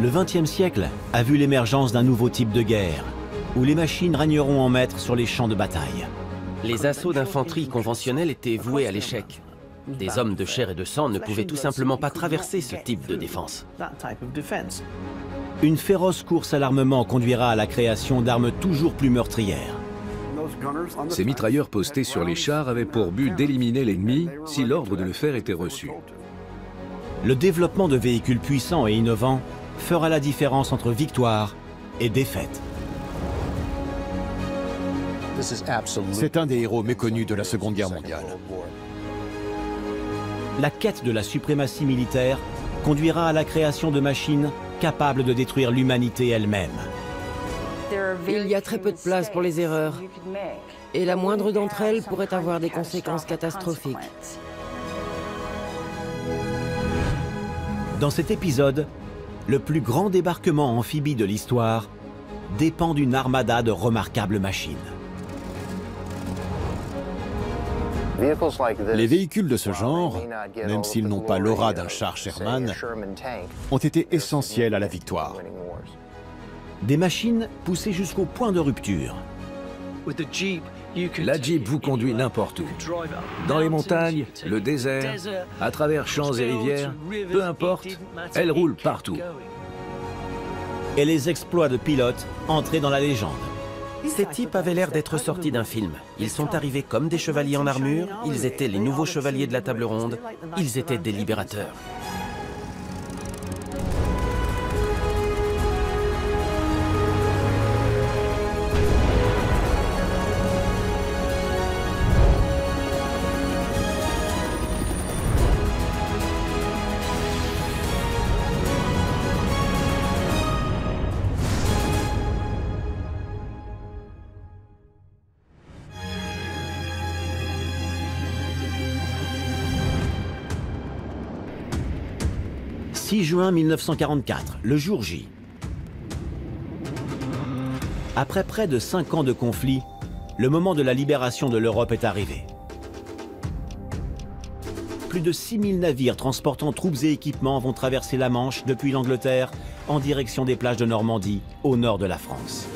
Le XXe siècle a vu l'émergence d'un nouveau type de guerre, où les machines régneront en maître sur les champs de bataille. Les assauts d'infanterie conventionnels étaient voués à l'échec. Des hommes de chair et de sang ne pouvaient tout simplement pas traverser ce type de défense. Une féroce course à l'armement conduira à la création d'armes toujours plus meurtrières. Ces mitrailleurs postés sur les chars avaient pour but d'éliminer l'ennemi si l'ordre de le faire était reçu. Le développement de véhicules puissants et innovants fera la différence entre victoire et défaite. C'est un des héros méconnus de la Seconde Guerre mondiale. La quête de la suprématie militaire conduira à la création de machines capables de détruire l'humanité elle-même. Il y a très peu de place pour les erreurs, et la moindre d'entre elles pourrait avoir des conséquences catastrophiques. Dans cet épisode, le plus grand débarquement amphibie de l'histoire dépend d'une armada de remarquables machines. Les véhicules de ce genre, même s'ils n'ont pas l'aura d'un char Sherman, ont été essentiels à la victoire. Des machines poussées jusqu'au point de rupture. La Jeep vous conduit n'importe où. Dans les montagnes, le désert, à travers champs et rivières, peu importe, elle roule partout. Et les exploits de pilotes entrés dans la légende. Ces types avaient l'air d'être sortis d'un film. Ils sont arrivés comme des chevaliers en armure, ils étaient les nouveaux chevaliers de la table ronde, ils étaient des libérateurs. « 6 juin 1944, le jour J. Après près de 5 ans de conflit, le moment de la libération de l'Europe est arrivé. Plus de 6000 navires transportant troupes et équipements vont traverser la Manche depuis l'Angleterre en direction des plages de Normandie, au nord de la France.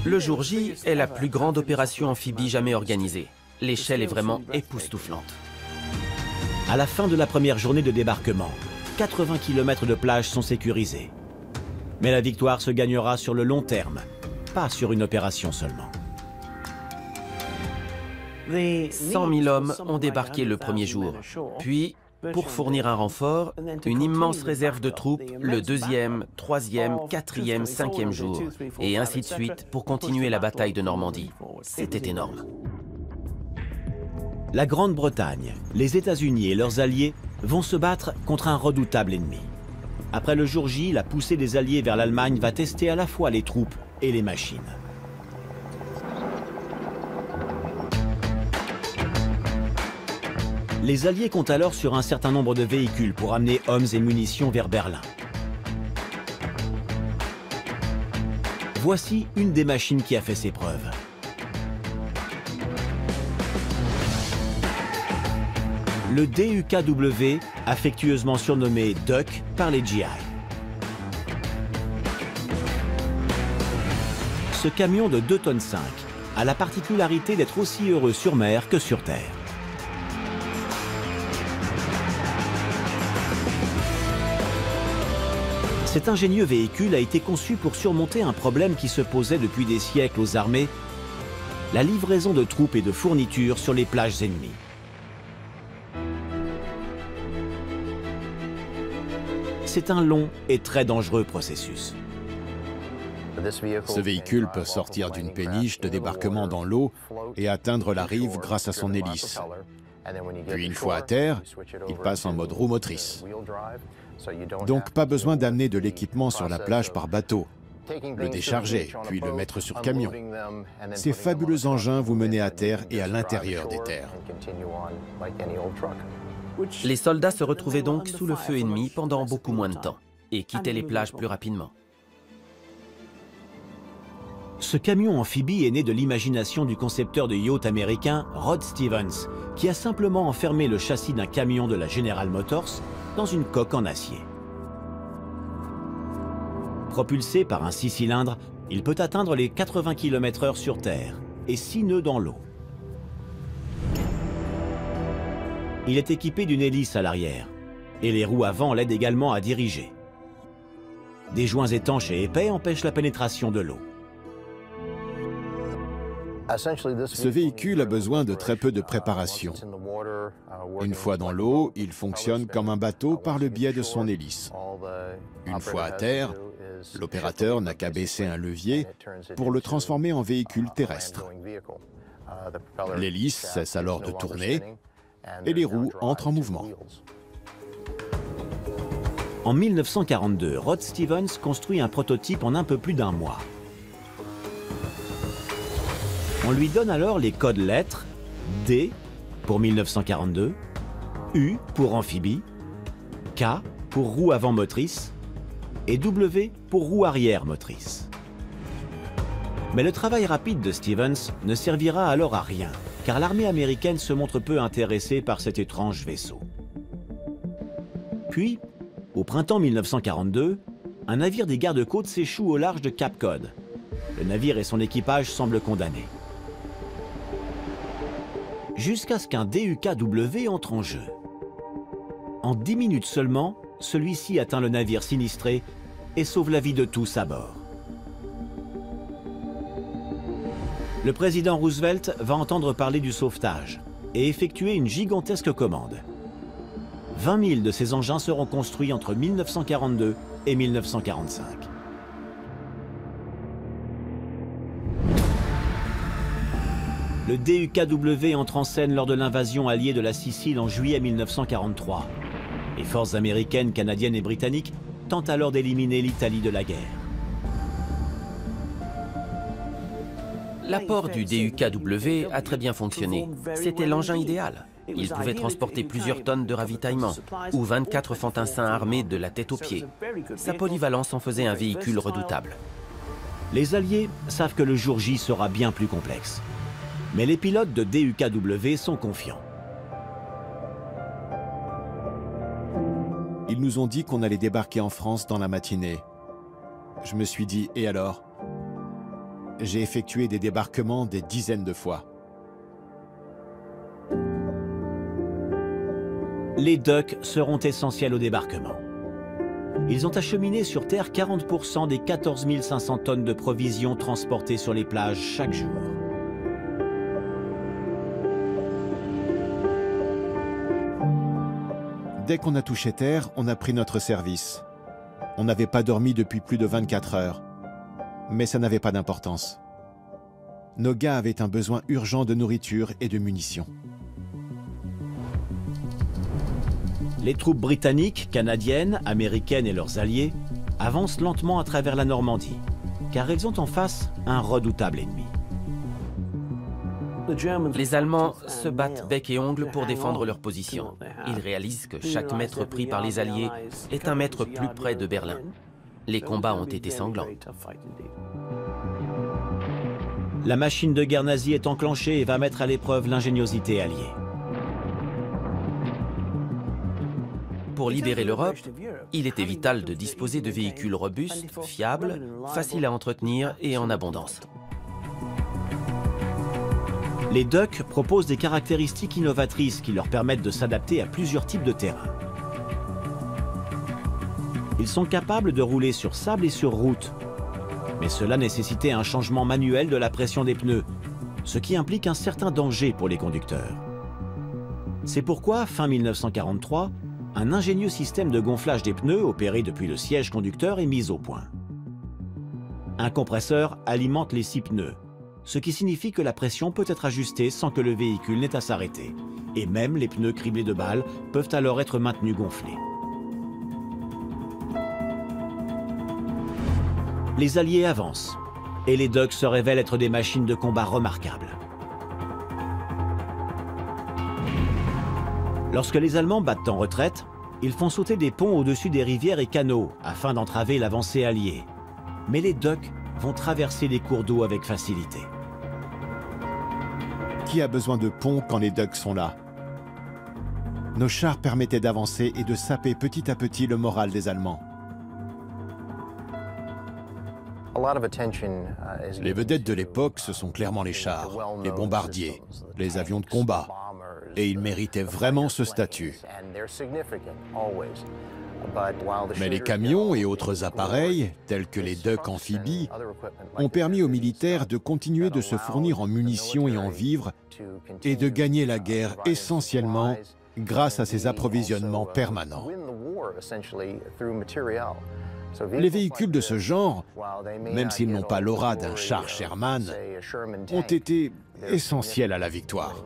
Le jour J est la plus grande opération amphibie jamais organisée. L'échelle est vraiment époustouflante. À la fin de la première journée de débarquement, 80 km de plage sont sécurisés. Mais la victoire se gagnera sur le long terme, pas sur une opération seulement. 100 000 hommes ont débarqué le premier jour. Puis, pour fournir un renfort, une immense réserve de troupes le deuxième, troisième, quatrième, cinquième jour. Et ainsi de suite pour continuer la bataille de Normandie. C'était énorme. La Grande-Bretagne, les États-Unis et leurs alliés vont se battre contre un redoutable ennemi. Après le jour J, la poussée des Alliés vers l'Allemagne va tester à la fois les troupes et les machines. Les Alliés comptent alors sur un certain nombre de véhicules pour amener hommes et munitions vers Berlin. Voici une des machines qui a fait ses preuves. Le DUKW, affectueusement surnommé Duck par les GI. Ce camion de 2,5 tonnes a la particularité d'être aussi heureux sur mer que sur terre. Cet ingénieux véhicule a été conçu pour surmonter un problème qui se posait depuis des siècles aux armées, la livraison de troupes et de fournitures sur les plages ennemies. C'est un long et très dangereux processus. Ce véhicule peut sortir d'une péniche de débarquement dans l'eau et atteindre la rive grâce à son hélice. Puis une fois à terre, il passe en mode roue motrice. Donc pas besoin d'amener de l'équipement sur la plage par bateau, le décharger, puis le mettre sur camion. Ces fabuleux engins vous menent à terre et à l'intérieur des terres. Les soldats se retrouvaient donc sous le feu ennemi pendant beaucoup moins de temps et quittaient les plages plus rapidement. Ce camion amphibie est né de l'imagination du concepteur de yacht américain Rod Stevens, qui a simplement enfermé le châssis d'un camion de la General Motors dans une coque en acier. Propulsé par un 6 cylindres, il peut atteindre les 80 km/h sur Terre et 6 nœuds dans l'eau. Il est équipé d'une hélice à l'arrière et les roues avant l'aident également à diriger. Des joints étanches et épais empêchent la pénétration de l'eau. Ce véhicule a besoin de très peu de préparation. Une fois dans l'eau, il fonctionne comme un bateau par le biais de son hélice. Une fois à terre, l'opérateur n'a qu'à baisser un levier pour le transformer en véhicule terrestre. L'hélice cesse alors de tourner et les roues entrent en mouvement. En 1942, Rod Stevens construit un prototype en un peu plus d'un mois. On lui donne alors les codes lettres D pour 1942, U pour amphibie, K pour roue avant motrice et W pour roue arrière motrice. Mais le travail rapide de Stevens ne servira alors à rien, car l'armée américaine se montre peu intéressée par cet étrange vaisseau. Puis, au printemps 1942, un navire des gardes-côtes s'échoue au large de Cap Cod. Le navire et son équipage semblent condamnés. Jusqu'à ce qu'un DUKW entre en jeu. En 10 minutes seulement, celui-ci atteint le navire sinistré et sauve la vie de tous à bord. Le président Roosevelt va entendre parler du sauvetage et effectuer une gigantesque commande. 20 000 de ces engins seront construits entre 1942 et 1945. Le DUKW entre en scène lors de l'invasion alliée de la Sicile en juillet 1943. Les forces américaines, canadiennes et britanniques tentent alors d'éliminer l'Italie de la guerre. L'apport du DUKW a très bien fonctionné. C'était l'engin idéal. Il pouvait transporter plusieurs tonnes de ravitaillement ou 24 fantassins armés de la tête aux pieds. Sa polyvalence en faisait un véhicule redoutable. Les Alliés savent que le jour J sera bien plus complexe. Mais les pilotes de DUKW sont confiants. Ils nous ont dit qu'on allait débarquer en France dans la matinée. Je me suis dit, et alors? J'ai effectué des débarquements des dizaines de fois. Les Ducks seront essentiels au débarquement. Ils ont acheminé sur Terre 40% des 14 500 tonnes de provisions transportées sur les plages chaque jour. Dès qu'on a touché terre, on a pris notre service. On n'avait pas dormi depuis plus de 24 heures. Mais ça n'avait pas d'importance. Nos gars avaient un besoin urgent de nourriture et de munitions. Les troupes britanniques, canadiennes, américaines et leurs alliés avancent lentement à travers la Normandie, car ils ont en face un redoutable ennemi. Les Allemands se battent bec et ongles pour défendre leur position. Ils réalisent que chaque mètre pris par les Alliés est un mètre plus près de Berlin. Les combats ont été sanglants. La machine de guerre nazie est enclenchée et va mettre à l'épreuve l'ingéniosité alliée. Pour libérer l'Europe, il était vital de disposer de véhicules robustes, fiables, faciles à entretenir et en abondance. Les Ducks proposent des caractéristiques innovatrices qui leur permettent de s'adapter à plusieurs types de terrain. Ils sont capables de rouler sur sable et sur route, mais cela nécessitait un changement manuel de la pression des pneus, ce qui implique un certain danger pour les conducteurs. C'est pourquoi, fin 1943, un ingénieux système de gonflage des pneus opéré depuis le siège conducteur est mis au point. Un compresseur alimente les 6 pneus, ce qui signifie que la pression peut être ajustée sans que le véhicule n'ait à s'arrêter. Et même les pneus criblés de balles peuvent alors être maintenus gonflés. Les Alliés avancent, et les Ducks se révèlent être des machines de combat remarquables. Lorsque les Allemands battent en retraite, ils font sauter des ponts au-dessus des rivières et canaux afin d'entraver l'avancée alliée. Mais les Ducks vont traverser les cours d'eau avec facilité. Qui a besoin de ponts quand les docks sont là? Nos chars permettaient d'avancer et de saper petit à petit le moral des Allemands. Les vedettes de l'époque, ce sont clairement les chars, les bombardiers, les avions de combat. Et ils méritaient vraiment ce statut. Mais les camions et autres appareils, tels que les docks amphibies, ont permis aux militaires de continuer de se fournir en munitions et en vivres et de gagner la guerre essentiellement grâce à ces approvisionnements permanents. Les véhicules de ce genre, même s'ils n'ont pas l'aura d'un char Sherman, ont été essentiels à la victoire.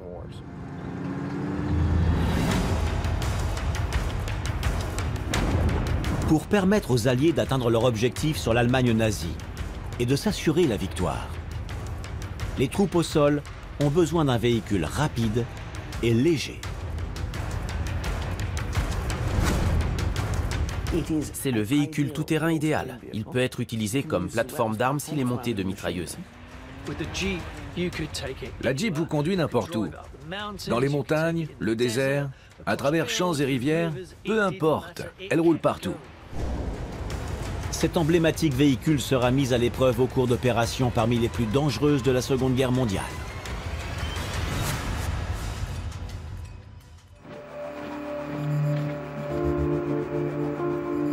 Pour permettre aux Alliés d'atteindre leur objectif sur l'Allemagne nazie et de s'assurer la victoire, les troupes au sol ont besoin d'un véhicule rapide et léger. C'est le véhicule tout-terrain idéal. Il peut être utilisé comme plateforme d'armes s'il est monté de mitrailleuses. La Jeep vous conduit n'importe où. Dans les montagnes, le désert, à travers champs et rivières, peu importe, elle roule partout. Cet emblématique véhicule sera mis à l'épreuve au cours d'opérations parmi les plus dangereuses de la Seconde Guerre mondiale.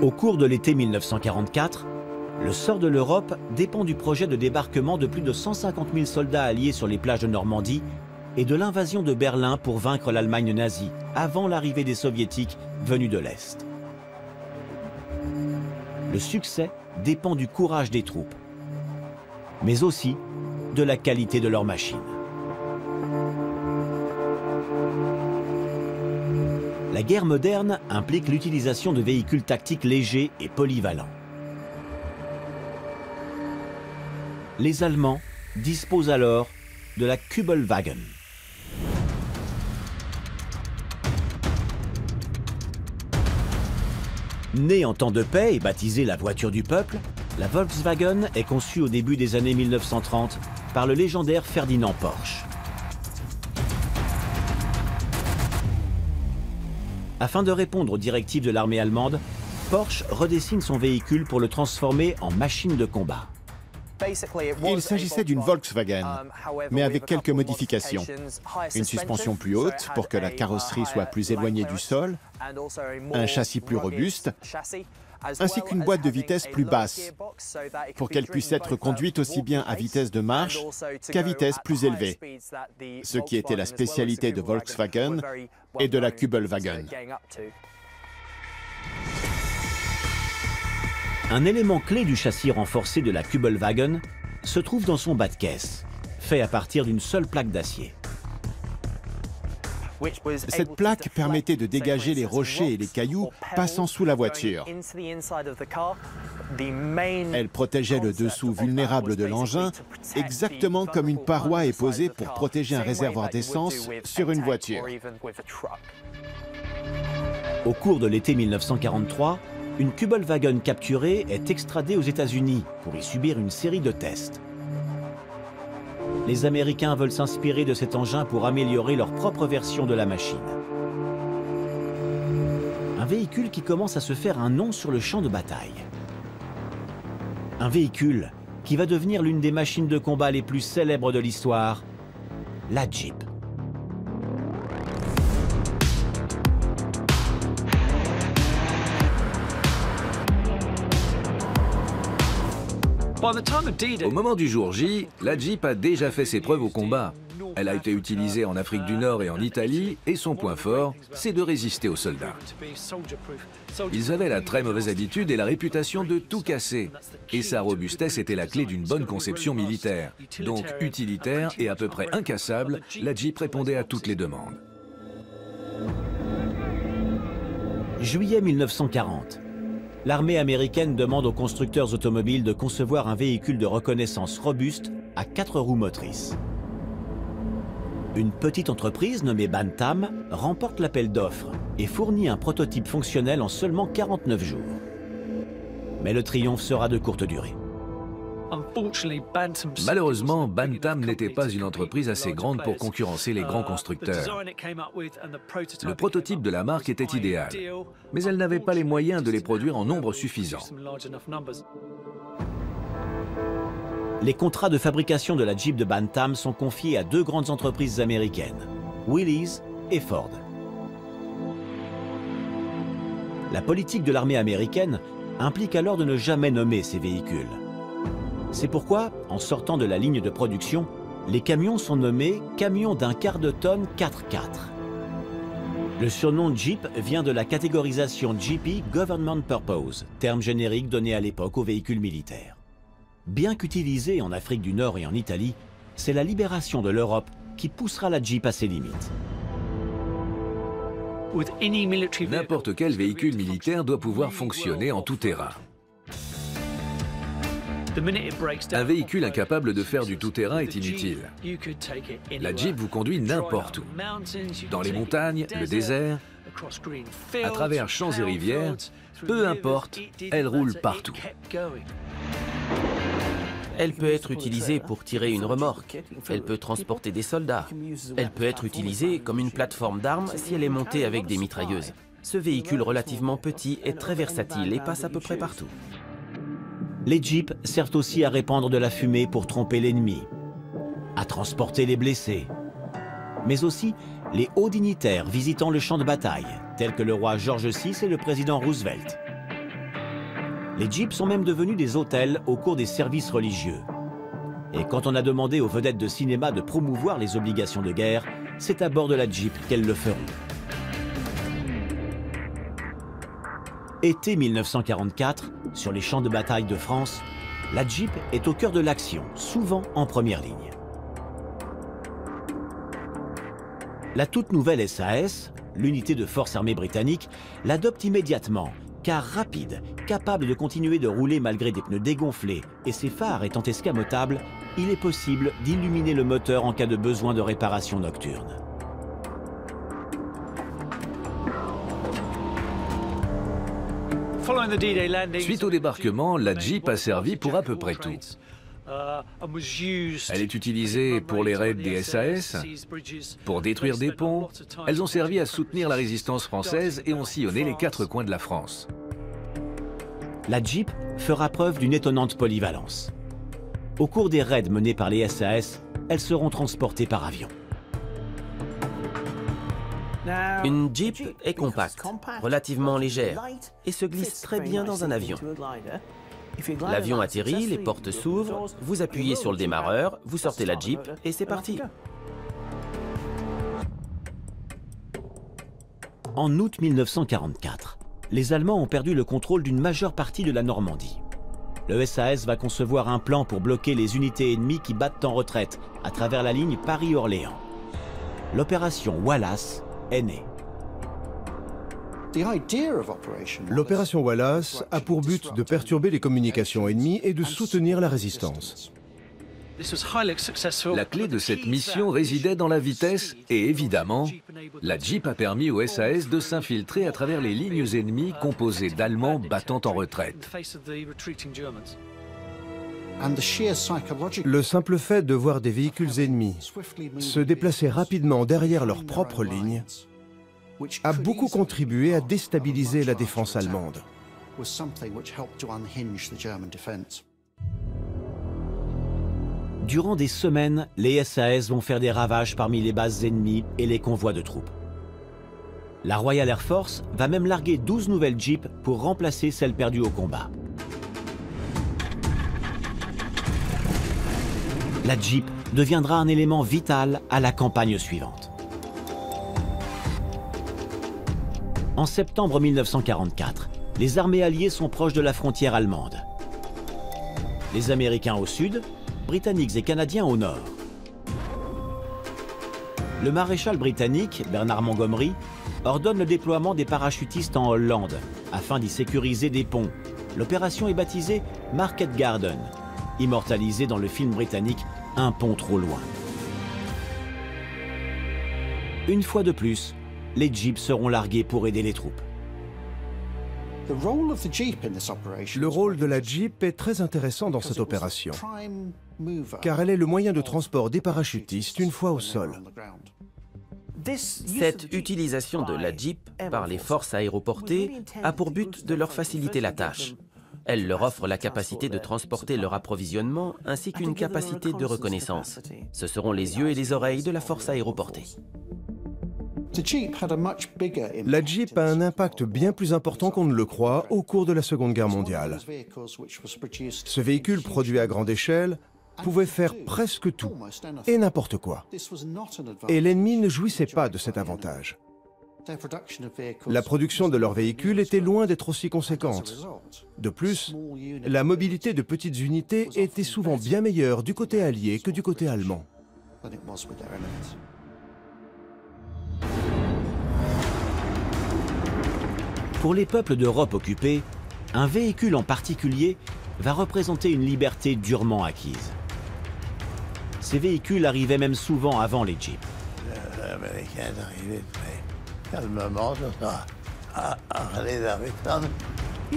Au cours de l'été 1944, le sort de l'Europe dépend du projet de débarquement de plus de 150 000 soldats alliés sur les plages de Normandie et de l'invasion de Berlin pour vaincre l'Allemagne nazie avant l'arrivée des Soviétiques venus de l'Est. Le succès dépend du courage des troupes, mais aussi de la qualité de leurs machines. La guerre moderne implique l'utilisation de véhicules tactiques légers et polyvalents. Les Allemands disposent alors de la Kübelwagen. Née en temps de paix et baptisée la voiture du peuple, la Volkswagen est conçue au début des années 1930 par le légendaire Ferdinand Porsche. Afin de répondre aux directives de l'armée allemande, Porsche redessine son véhicule pour le transformer en machine de combat. Il s'agissait d'une Volkswagen, mais avec quelques modifications. Une suspension plus haute pour que la carrosserie soit plus éloignée du sol, un châssis plus robuste, ainsi qu'une boîte de vitesse plus basse, pour qu'elle puisse être conduite aussi bien à vitesse de marche qu'à vitesse plus élevée, ce qui était la spécialité de Volkswagen et de la Kübelwagen. Un élément clé du châssis renforcé de la Kübelwagen se trouve dans son bas de caisse, fait à partir d'une seule plaque d'acier. Cette plaque permettait de dégager les rochers et les cailloux passant sous la voiture. Elle protégeait le dessous vulnérable de l'engin, exactement comme une paroi est posée pour protéger un réservoir d'essence sur une voiture. Au cours de l'été 1943, une Kübelwagen capturée est extradée aux États-Unis pour y subir une série de tests. Les Américains veulent s'inspirer de cet engin pour améliorer leur propre version de la machine. Un véhicule qui commence à se faire un nom sur le champ de bataille. Un véhicule qui va devenir l'une des machines de combat les plus célèbres de l'histoire, la Jeep. Au moment du jour J, la Jeep a déjà fait ses preuves au combat. Elle a été utilisée en Afrique du Nord et en Italie, et son point fort, c'est de résister aux soldats. Ils avaient la très mauvaise habitude et la réputation de tout casser. Et sa robustesse était la clé d'une bonne conception militaire. Donc utilitaire et à peu près incassable, la Jeep répondait à toutes les demandes. Juillet 1940. L'armée américaine demande aux constructeurs automobiles de concevoir un véhicule de reconnaissance robuste à 4 roues motrices. Une petite entreprise nommée Bantam remporte l'appel d'offres et fournit un prototype fonctionnel en seulement 49 jours. Mais le triomphe sera de courte durée. Malheureusement, Bantam n'était pas une entreprise assez grande pour concurrencer les grands constructeurs. Le prototype de la marque était idéal, mais elle n'avait pas les moyens de les produire en nombre suffisant. Les contrats de fabrication de la Jeep de Bantam sont confiés à deux grandes entreprises américaines, Willys et Ford. La politique de l'armée américaine implique alors de ne jamais nommer ces véhicules. C'est pourquoi, en sortant de la ligne de production, les camions sont nommés camions d'un quart de tonne 4x4. Le surnom Jeep vient de la catégorisation GP Government Purpose, terme générique donné à l'époque aux véhicules militaires. Bien qu'utilisé en Afrique du Nord et en Italie, c'est la libération de l'Europe qui poussera la Jeep à ses limites. N'importe quel véhicule militaire doit pouvoir fonctionner en tout terrain. Un véhicule incapable de faire du tout-terrain est inutile. La Jeep vous conduit n'importe où. Dans les montagnes, le désert, à travers champs et rivières, peu importe, elle roule partout. Elle peut être utilisée pour tirer une remorque. Elle peut transporter des soldats. Elle peut être utilisée comme une plateforme d'armes si elle est montée avec des mitrailleuses. Ce véhicule relativement petit est très versatile et passe à peu près partout. Les Jeeps servent aussi à répandre de la fumée pour tromper l'ennemi, à transporter les blessés, mais aussi les hauts dignitaires visitant le champ de bataille, tels que le roi George VI et le président Roosevelt. Les Jeeps sont même devenus des hôtels au cours des services religieux. Et quand on a demandé aux vedettes de cinéma de promouvoir les obligations de guerre, c'est à bord de la Jeep qu'elles le feront. Été 1944, sur les champs de bataille de France, la Jeep est au cœur de l'action, souvent en première ligne. La toute nouvelle SAS, l'unité de force armée britannique, l'adopte immédiatement, car rapide, capable de continuer de rouler malgré des pneus dégonflés et ses phares étant escamotables, il est possible d'illuminer le moteur en cas de besoin de réparation nocturne. Suite au débarquement, la Jeep a servi pour à peu près tout. Elle est utilisée pour les raids des SAS, pour détruire des ponts. Elles ont servi à soutenir la résistance française et ont sillonné les quatre coins de la France. La Jeep fera preuve d'une étonnante polyvalence. Au cours des raids menés par les SAS, elles seront transportées par avion. Une Jeep est compacte, relativement légère, et se glisse très bien dans un avion. L'avion atterrit, les portes s'ouvrent, vous appuyez sur le démarreur, vous sortez la Jeep et c'est parti. En août 1944, les Allemands ont perdu le contrôle d'une majeure partie de la Normandie. Le SAS va concevoir un plan pour bloquer les unités ennemies qui battent en retraite à travers la ligne Paris-Orléans. L'opération Wallace est née. L'opération Wallace a pour but de perturber les communications ennemies et de soutenir la résistance. La clé de cette mission résidait dans la vitesse et évidemment, la Jeep a permis au SAS de s'infiltrer à travers les lignes ennemies composées d'Allemands battant en retraite. Le simple fait de voir des véhicules ennemis se déplacer rapidement derrière leurs propres lignes a beaucoup contribué à déstabiliser la défense allemande. Durant des semaines, les SAS vont faire des ravages parmi les bases ennemies et les convois de troupes. La Royal Air Force va même larguer 12 nouvelles Jeeps pour remplacer celles perdues au combat. La Jeep deviendra un élément vital à la campagne suivante. En septembre 1944, les armées alliées sont proches de la frontière allemande. Les Américains au sud, Britanniques et Canadiens au nord. Le maréchal britannique, Bernard Montgomery, ordonne le déploiement des parachutistes en Hollande afin d'y sécuriser des ponts. L'opération est baptisée Market Garden, immortalisée dans le film britannique Un pont trop loin. Une fois de plus, les Jeeps seront largués pour aider les troupes. Le rôle de la Jeep est très intéressant dans cette opération, car elle est le moyen de transport des parachutistes une fois au sol. Cette utilisation de la Jeep par les forces aéroportées a pour but de leur faciliter la tâche. Elle leur offre la capacité de transporter leur approvisionnement ainsi qu'une capacité de reconnaissance. Ce seront les yeux et les oreilles de la force aéroportée. La Jeep a un impact bien plus important qu'on ne le croit au cours de la Seconde Guerre mondiale. Ce véhicule produit à grande échelle pouvait faire presque tout et n'importe quoi. Et l'ennemi ne jouissait pas de cet avantage. La production de leurs véhicules était loin d'être aussi conséquente. De plus, la mobilité de petites unités était souvent bien meilleure du côté allié que du côté allemand. Pour les peuples d'Europe occupée, un véhicule en particulier va représenter une liberté durement acquise. Ces véhicules arrivaient même souvent avant les Jeeps.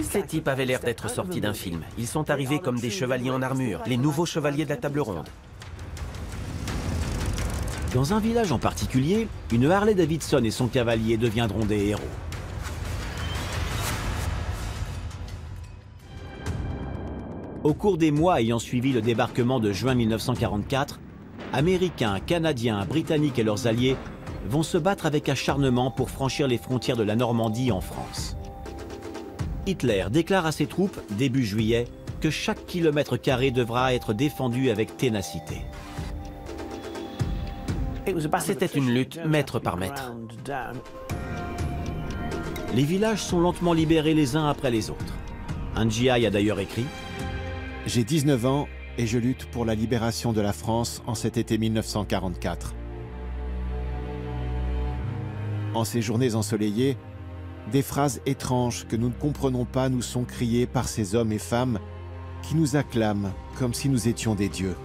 Ces types avaient l'air d'être sortis d'un film. Ils sont arrivés comme des chevaliers en armure, les nouveaux chevaliers de la table ronde. Dans un village en particulier, une Harley-Davidson et son cavalier deviendront des héros. Au cours des mois ayant suivi le débarquement de juin 1944, Américains, Canadiens, Britanniques et leurs alliés vont se battre avec acharnement pour franchir les frontières de la Normandie en France. Hitler déclare à ses troupes, début juillet, que chaque kilomètre carré devra être défendu avec ténacité. C'était une lutte mètre par mètre. Les villages sont lentement libérés les uns après les autres. Un GI a d'ailleurs écrit « J'ai 19 ans et je lutte pour la libération de la France en cet été 1944. En ces journées ensoleillées, des phrases étranges que nous ne comprenons pas nous sont criées par ces hommes et femmes qui nous acclament comme si nous étions des dieux. »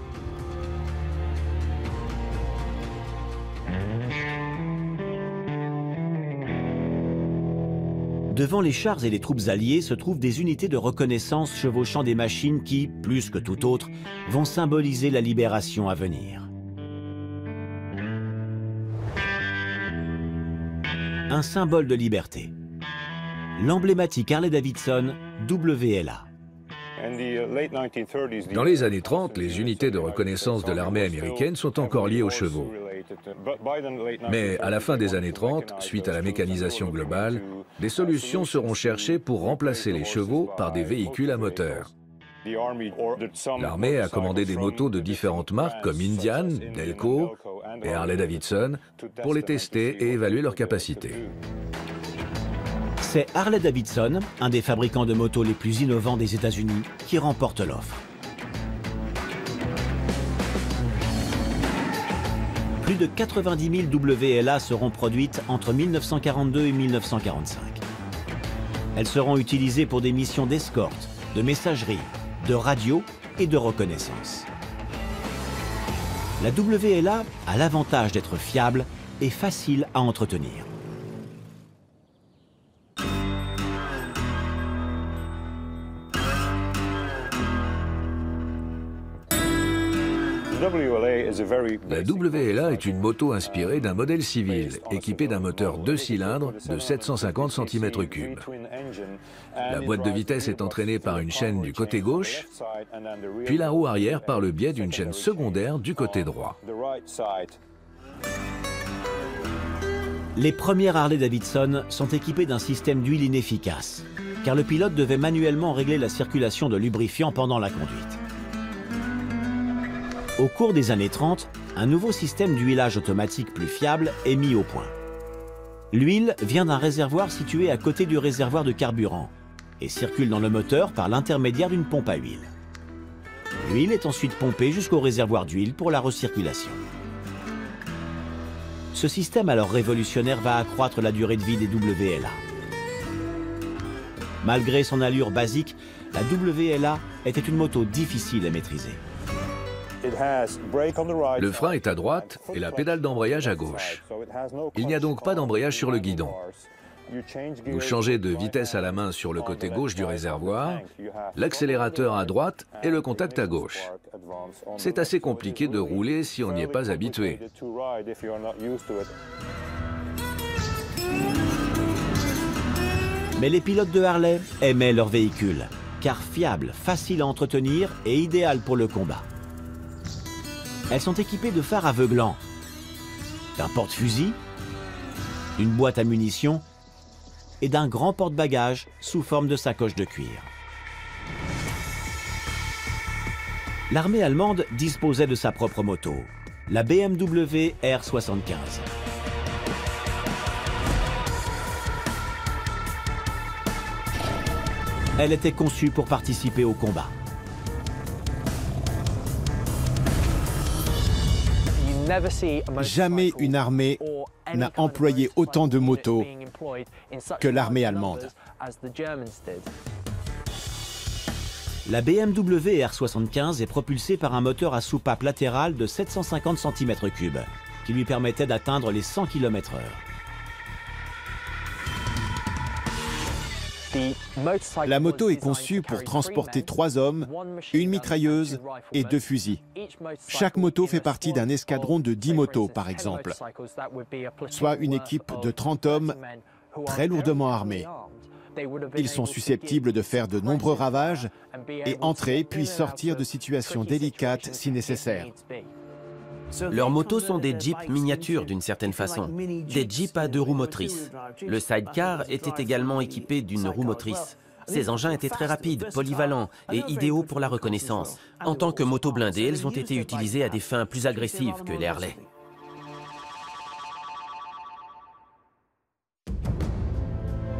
Devant les chars et les troupes alliées se trouvent des unités de reconnaissance chevauchant des machines qui, plus que tout autre, vont symboliser la libération à venir. Un symbole de liberté. L'emblématique Harley-Davidson WLA. Dans les années 30, les unités de reconnaissance de l'armée américaine sont encore liées aux chevaux. Mais à la fin des années 30, suite à la mécanisation globale, des solutions seront cherchées pour remplacer les chevaux par des véhicules à moteur. L'armée a commandé des motos de différentes marques comme Indian, Delco et Harley-Davidson pour les tester et évaluer leur capacité. C'est Harley-Davidson, un des fabricants de motos les plus innovants des États-Unis, qui remporte l'offre. Plus de 90 000 WLA seront produites entre 1942 et 1945. Elles seront utilisées pour des missions d'escorte, de messagerie, de radio et de reconnaissance. La WLA a l'avantage d'être fiable et facile à entretenir. La WLA est une moto inspirée d'un modèle civil, équipée d'un moteur 2 cylindres de 750 cm3. La boîte de vitesse est entraînée par une chaîne du côté gauche, puis la roue arrière par le biais d'une chaîne secondaire du côté droit. Les premières Harley-Davidson sont équipées d'un système d'huile inefficace, car le pilote devait manuellement régler la circulation de lubrifiant pendant la conduite. Au cours des années 30, un nouveau système d'huilage automatique plus fiable est mis au point. L'huile vient d'un réservoir situé à côté du réservoir de carburant et circule dans le moteur par l'intermédiaire d'une pompe à huile. L'huile est ensuite pompée jusqu'au réservoir d'huile pour la recirculation. Ce système alors révolutionnaire va accroître la durée de vie des WLA. Malgré son allure basique, la WLA était une moto difficile à maîtriser. Le frein est à droite et la pédale d'embrayage à gauche. Il n'y a donc pas d'embrayage sur le guidon. Vous changez de vitesse à la main sur le côté gauche du réservoir, l'accélérateur à droite et le contact à gauche. C'est assez compliqué de rouler si on n'y est pas habitué. Mais les pilotes de Harley aimaient leur véhicule, car fiable, facile à entretenir et idéal pour le combat. Elles sont équipées de phares aveuglants, d'un porte-fusil, d'une boîte à munitions et d'un grand porte-bagages sous forme de sacoche de cuir. L'armée allemande disposait de sa propre moto, la BMW R75. Elle était conçue pour participer au combat. Jamais une armée n'a employé autant de motos que l'armée allemande. La BMW R75 est propulsée par un moteur à soupape latérale de 750 cm3, qui lui permettait d'atteindre les 100 km/h. La moto est conçue pour transporter 3 hommes, une mitrailleuse et 2 fusils. Chaque moto fait partie d'un escadron de 10 motos, par exemple, soit une équipe de 30 hommes très lourdement armés. Ils sont susceptibles de faire de nombreux ravages et entrer puis sortir de situations délicates si nécessaire. Leurs motos sont des jeeps miniatures d'une certaine façon, des jeeps à 2 roues motrices. Le sidecar était également équipé d'une roue motrice. Ces engins étaient très rapides, polyvalents et idéaux pour la reconnaissance. En tant que motos blindées, elles ont été utilisées à des fins plus agressives que les Harley.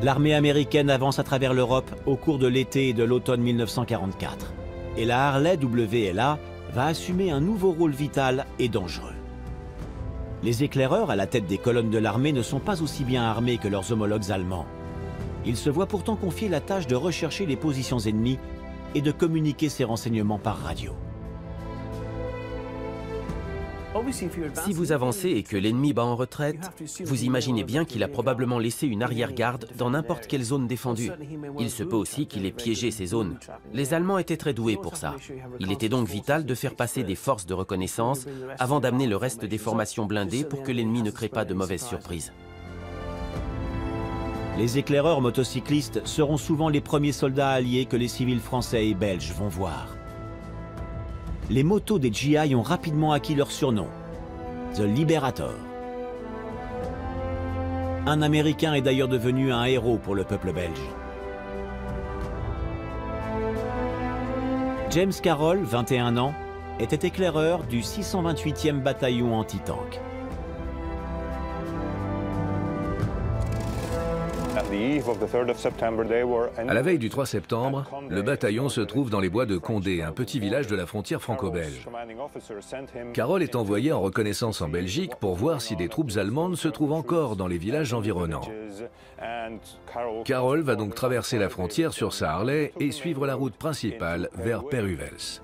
L'armée américaine avance à travers l'Europe au cours de l'été et de l'automne 1944. Et la Harley WLA va assumer un nouveau rôle vital et dangereux. Les éclaireurs à la tête des colonnes de l'armée ne sont pas aussi bien armés que leurs homologues allemands. Ils se voient pourtant confier la tâche de rechercher les positions ennemies et de communiquer ces renseignements par radio. Si vous avancez et que l'ennemi bat en retraite, vous imaginez bien qu'il a probablement laissé une arrière-garde dans n'importe quelle zone défendue. Il se peut aussi qu'il ait piégé ces zones. Les Allemands étaient très doués pour ça. Il était donc vital de faire passer des forces de reconnaissance avant d'amener le reste des formations blindées pour que l'ennemi ne crée pas de mauvaises surprises. Les éclaireurs motocyclistes seront souvent les premiers soldats alliés que les civils français et belges vont voir. Les motos des GI ont rapidement acquis leur surnom, The Liberator. Un Américain est d'ailleurs devenu un héros pour le peuple belge. James Carroll, 21 ans, était éclaireur du 628e bataillon anti-tank. À la veille du 3 septembre, le bataillon se trouve dans les bois de Condé, un petit village de la frontière franco-belge. Carroll est envoyé en reconnaissance en Belgique pour voir si des troupes allemandes se trouvent encore dans les villages environnants. Carroll va donc traverser la frontière sur sa Harley et suivre la route principale vers Peruvels.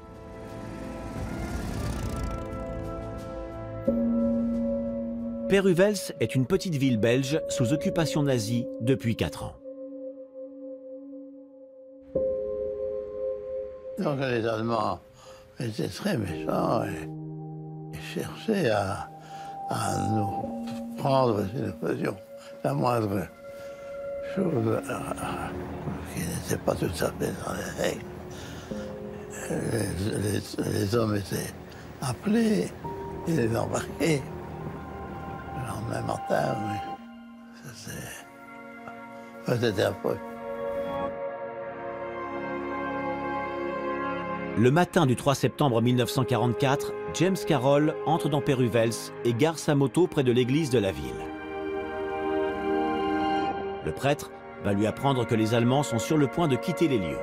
Peruvels est une petite ville belge sous occupation nazie depuis 4 ans. Donc les Allemands étaient très méchants et cherchaient à nous prendre si nous faisions la moindre chose qui n'était pas tout à fait dans les règles. Les hommes étaient appelés et les embarqués. Le lendemain matin, oui. C'était affreux. Le matin du 3 septembre 1944, James Carroll entre dans Peruvels et gare sa moto près de l'église de la ville. Le prêtre va lui apprendre que les Allemands sont sur le point de quitter les lieux.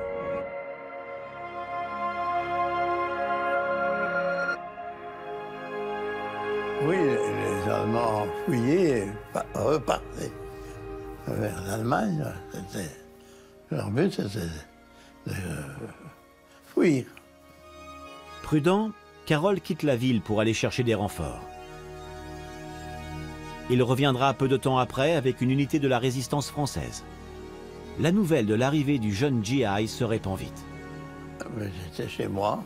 Oui, les Allemands fouillaient et repartaient vers l'Allemagne. Leur but, c'était de fuir. Prudent, Carroll quitte la ville pour aller chercher des renforts. Il reviendra peu de temps après avec une unité de la résistance française. La nouvelle de l'arrivée du jeune GI se répand vite. J'étais chez moi,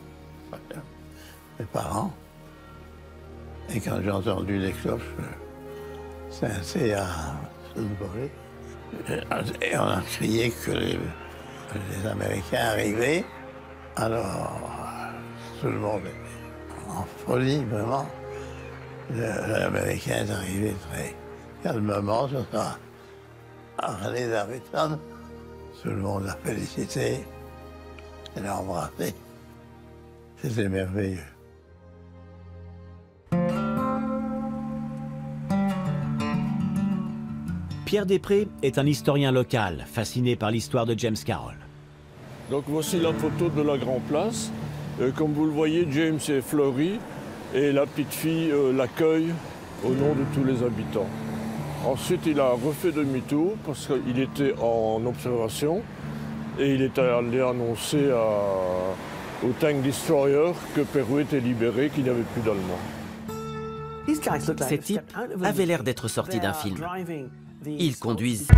mes parents, et quand j'ai entendu les cloches tinter à Sudbury, et on a crié que les Américains arrivaient. Alors, tout le monde était en folie, vraiment. L'Américain est arrivé très calmement sur sa Harley Davidson. Tout le monde l'a félicité, elle l'a embrassé. C'était merveilleux. Pierre Després est un historien local, fasciné par l'histoire de James Carroll. Donc voici la photo de la Grand Place. Comme vous le voyez, James est fleuri et la petite fille l'accueille au nom de tous les habitants. Ensuite, il a refait demi-tour parce qu'il était en observation et il est allé annoncer au Tank Destroyer que Pérou était libéré, qu'il n'y avait plus d'Allemands. Ces types avaient l'air d'être sortis d'un film. Ils conduisent.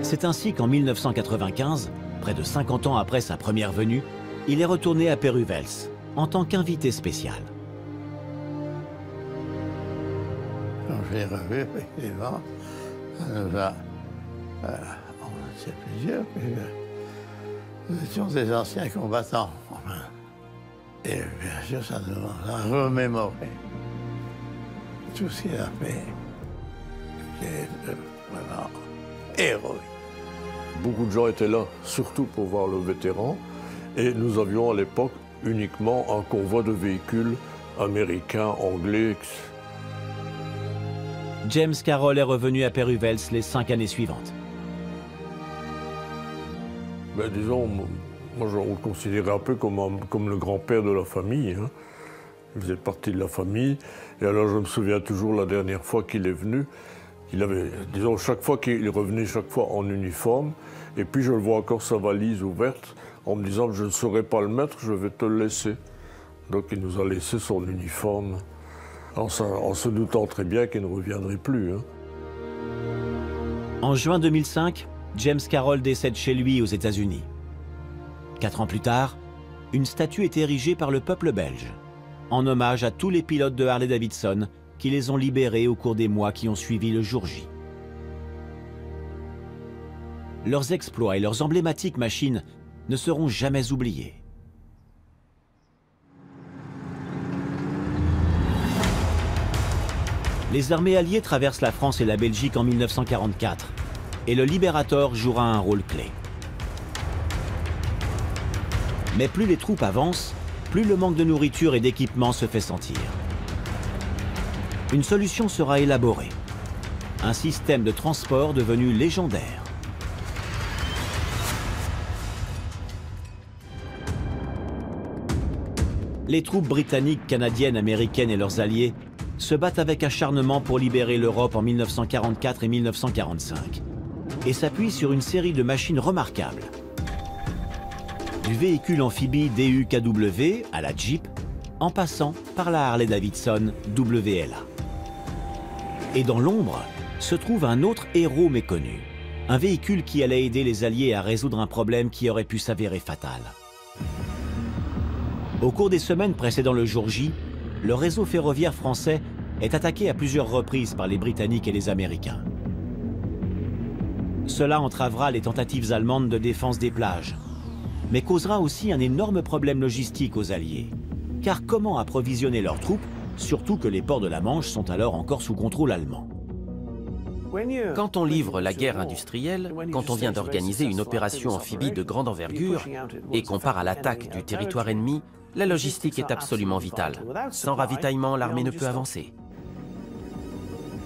C'est ainsi qu'en 1995, près de 50 ans après sa première venue, il est retourné à Péruvels en tant qu'invité spécial. Quand je l'ai revu, effectivement, ça nous a... on était plusieurs, nous étions des anciens combattants. Enfin, et bien sûr, ça nous a remémoré tout ce qu'il a fait. C'est vraiment héroïque. Beaucoup de gens étaient là, surtout pour voir le vétéran. Et nous avions à l'époque uniquement un convoi de véhicules américains, anglais. James Carroll est revenu à Péruvels les 5 années suivantes. Ben, disons, moi je le considérais un peu comme le grand-père de la famille. Hein. Il faisait partie de la famille. Et alors je me souviens toujours la dernière fois qu'il est venu, il avait, disons, chaque fois qu'il revenait, chaque fois en uniforme. Et puis je le vois encore sa valise ouverte en me disant je ne saurais pas le mettre, je vais te le laisser. Donc il nous a laissé son uniforme en se doutant très bien qu'il ne reviendrait plus. Hein. En juin 2005, James Carroll décède chez lui aux États-Unis. 4 ans plus tard, une statue est érigée par le peuple belge, en hommage à tous les pilotes de Harley-Davidson qui les ont libérés au cours des mois qui ont suivi le jour J. Leurs exploits et leurs emblématiques machines ne seront jamais oubliés. Les armées alliées traversent la France et la Belgique en 1944 et le Liberator jouera un rôle clé. Mais plus les troupes avancent, plus le manque de nourriture et d'équipement se fait sentir. Une solution sera élaborée. Un système de transport devenu légendaire. Les troupes britanniques, canadiennes, américaines et leurs alliés se battent avec acharnement pour libérer l'Europe en 1944 et 1945 et s'appuient sur une série de machines remarquables. Du véhicule amphibie DUKW à la Jeep, en passant par la Harley-Davidson WLA. Et dans l'ombre se trouve un autre héros méconnu, un véhicule qui allait aider les Alliés à résoudre un problème qui aurait pu s'avérer fatal. Au cours des semaines précédant le jour J, le réseau ferroviaire français est attaqué à plusieurs reprises par les Britanniques et les Américains. Cela entravera les tentatives allemandes de défense des plages, mais causera aussi un énorme problème logistique aux Alliés. Car comment approvisionner leurs troupes, surtout que les ports de la Manche sont alors encore sous contrôle allemand? Quand on livre la guerre industrielle, quand on vient d'organiser une opération amphibie de grande envergure et qu'on part à l'attaque du territoire ennemi, la logistique est absolument vitale. Sans ravitaillement, l'armée ne peut avancer.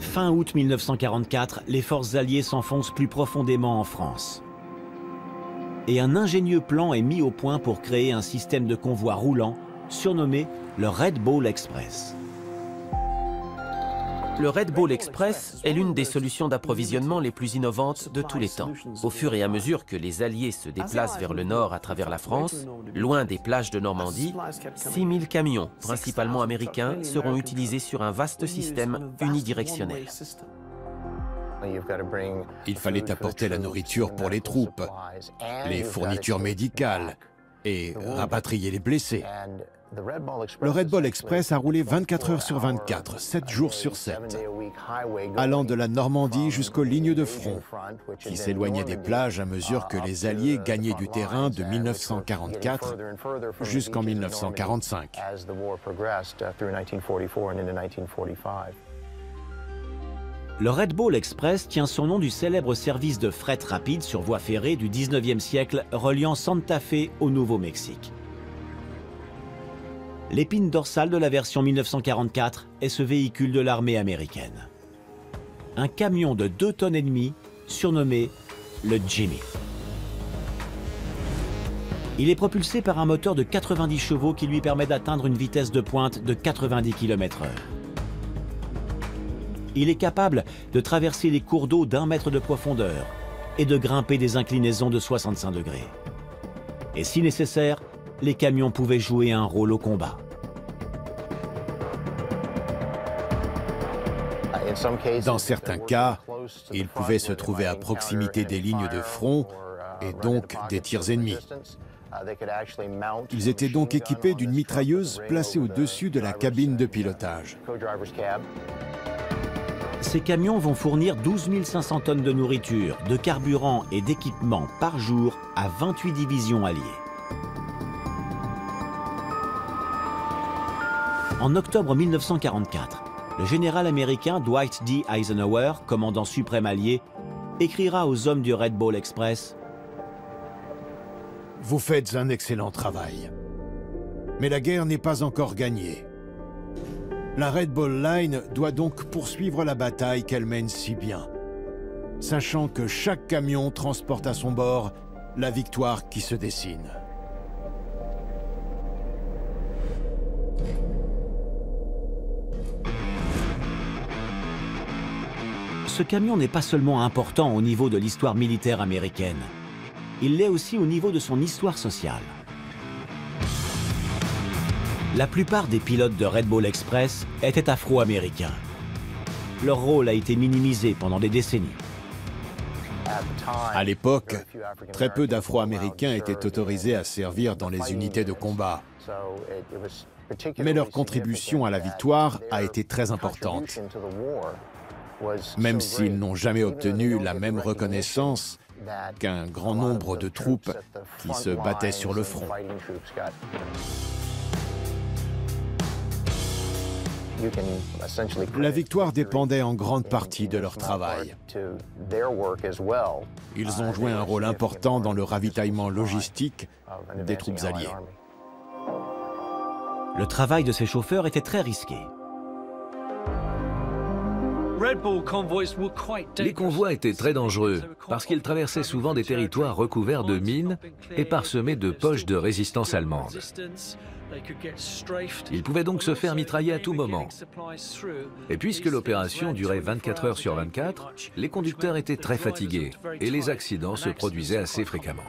Fin août 1944, les forces alliées s'enfoncent plus profondément en France. Et un ingénieux plan est mis au point pour créer un système de convoi roulant surnommé le Red Ball Express. Le Red Ball Express est l'une des solutions d'approvisionnement les plus innovantes de tous les temps. Au fur et à mesure que les Alliés se déplacent vers le nord à travers la France, loin des plages de Normandie, 6000 camions, principalement américains, seront utilisés sur un vaste système unidirectionnel. Il fallait apporter la nourriture pour les troupes, les fournitures médicales et rapatrier les blessés. Le Red Ball Express a roulé 24 heures sur 24, 7 jours sur 7, allant de la Normandie jusqu'aux lignes de front, qui s'éloignaient des plages à mesure que les Alliés gagnaient du terrain de 1944 jusqu'en 1945. Le Red Ball Express tient son nom du célèbre service de fret rapide sur voie ferrée du 19e siècle reliant Santa Fe au Nouveau-Mexique. L'épine dorsale de la version 1944 est ce véhicule de l'armée américaine. Un camion de 2,5 tonnes surnommé le Jimmy. Il est propulsé par un moteur de 90 chevaux qui lui permet d'atteindre une vitesse de pointe de 90 km/h. Il est capable de traverser les cours d'eau d'1 mètre de profondeur et de grimper des inclinaisons de 65 degrés. Et si nécessaire, les camions pouvaient jouer un rôle au combat. Dans certains cas, ils pouvaient se trouver à proximité des lignes de front et donc des tirs ennemis. Ils étaient donc équipés d'une mitrailleuse placée au-dessus de la cabine de pilotage. Ces camions vont fournir 12 500 tonnes de nourriture, de carburant et d'équipement par jour à 28 divisions alliées. En octobre 1944, le général américain Dwight D. Eisenhower, commandant suprême allié, écrira aux hommes du Red Ball Express « Vous faites un excellent travail, mais la guerre n'est pas encore gagnée. La Red Ball Line doit donc poursuivre la bataille qu'elle mène si bien, sachant que chaque camion transporte à son bord la victoire qui se dessine. » Ce camion n'est pas seulement important au niveau de l'histoire militaire américaine, il l'est aussi au niveau de son histoire sociale. La plupart des pilotes de Red Ball Express étaient afro-américains. Leur rôle a été minimisé pendant des décennies. À l'époque, très peu d'Afro-Américains étaient autorisés à servir dans les unités de combat. Mais leur contribution à la victoire a été très importante. Même s'ils n'ont jamais obtenu la même reconnaissance qu'un grand nombre de troupes qui se battaient sur le front. La victoire dépendait en grande partie de leur travail. Ils ont joué un rôle important dans le ravitaillement logistique des troupes alliées. Le travail de ces chauffeurs était très risqué. Les convois étaient très dangereux parce qu'ils traversaient souvent des territoires recouverts de mines et parsemés de poches de résistance allemande. Ils pouvaient donc se faire mitrailler à tout moment. Et puisque l'opération durait 24 heures sur 24, les conducteurs étaient très fatigués et les accidents se produisaient assez fréquemment.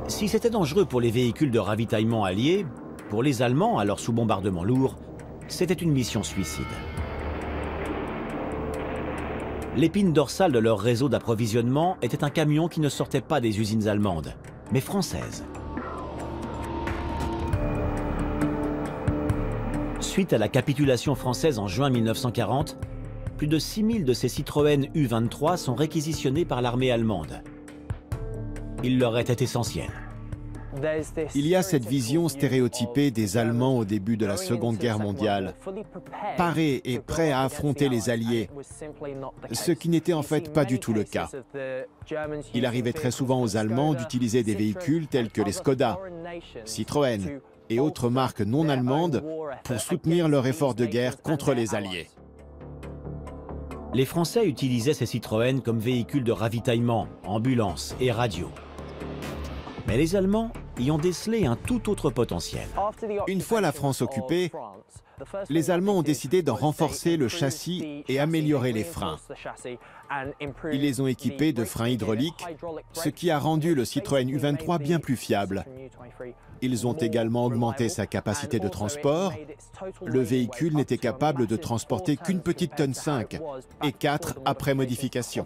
Si c'était dangereux pour les véhicules de ravitaillement alliés, pour les Allemands, alors sous bombardement lourd, c'était une mission suicide. L'épine dorsale de leur réseau d'approvisionnement était un camion qui ne sortait pas des usines allemandes, mais françaises. Suite à la capitulation française en juin 1940, plus de 6000 de ces Citroën U23 sont réquisitionnés par l'armée allemande. Ils leur étaient essentiels. Il y a cette vision stéréotypée des Allemands au début de la Seconde Guerre mondiale, parés et prêts à affronter les Alliés, ce qui n'était en fait pas du tout le cas. Il arrivait très souvent aux Allemands d'utiliser des véhicules tels que les Skoda, Citroën et autres marques non allemandes pour soutenir leur effort de guerre contre les Alliés. Les Français utilisaient ces Citroën comme véhicules de ravitaillement, ambulances et radios. Mais les Allemands y ont décelé un tout autre potentiel. Une fois la France occupée, les Allemands ont décidé d'en renforcer le châssis et améliorer les freins. Ils les ont équipés de freins hydrauliques, ce qui a rendu le Citroën U23 bien plus fiable. Ils ont également augmenté sa capacité de transport. Le véhicule n'était capable de transporter qu'une petite tonne 5 et 4 après modification.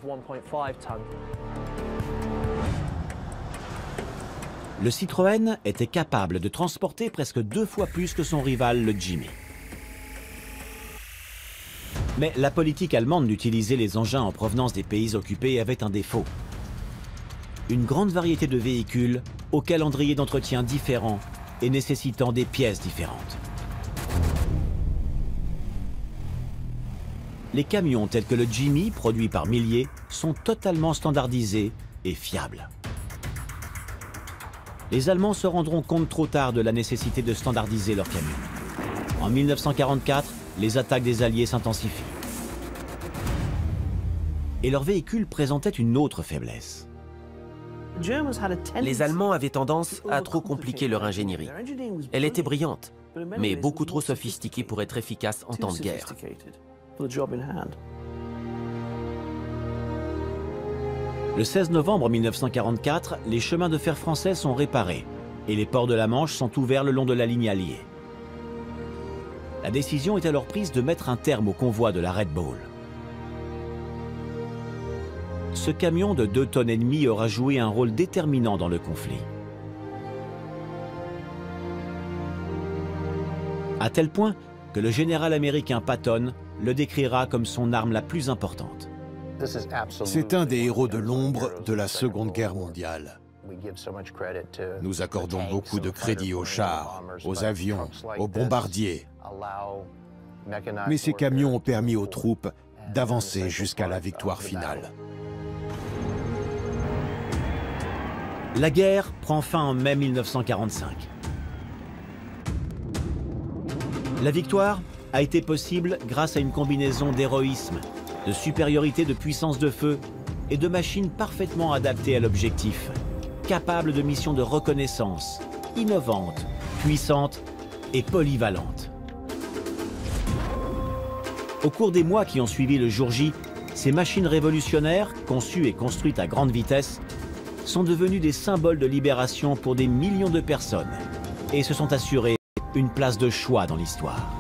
Le Citroën était capable de transporter presque 2 fois plus que son rival, le Jimmy. Mais la politique allemande d'utiliser les engins en provenance des pays occupés avait un défaut. Une grande variété de véhicules au calendrier d'entretien différent et nécessitant des pièces différentes. Les camions tels que le Jimmy, produit par milliers, sont totalement standardisés et fiables. Les Allemands se rendront compte trop tard de la nécessité de standardiser leurs camions. En 1944, les attaques des Alliés s'intensifient. Et leurs véhicules présentaient une autre faiblesse. Les Allemands avaient tendance à trop compliquer leur ingénierie. Elle était brillante, mais beaucoup trop sophistiquée pour être efficace en temps de guerre. Le 16 novembre 1944, les chemins de fer français sont réparés et les ports de la Manche sont ouverts le long de la ligne alliée. La décision est alors prise de mettre un terme au convoi de la Red Bull. Ce camion de 2,5 tonnes aura joué un rôle déterminant dans le conflit. À tel point que le général américain Patton le décrira comme son arme la plus importante. C'est un des héros de l'ombre de la Seconde Guerre mondiale. Nous accordons beaucoup de crédit aux chars, aux avions, aux bombardiers. Mais ces camions ont permis aux troupes d'avancer jusqu'à la victoire finale. La guerre prend fin en mai 1945. La victoire a été possible grâce à une combinaison d'héroïsme, de supériorité de puissance de feu et de machines parfaitement adaptées à l'objectif, capables de missions de reconnaissance, innovantes, puissantes et polyvalentes. Au cours des mois qui ont suivi le jour J, ces machines révolutionnaires, conçues et construites à grande vitesse, sont devenues des symboles de libération pour des millions de personnes et se sont assurées une place de choix dans l'histoire.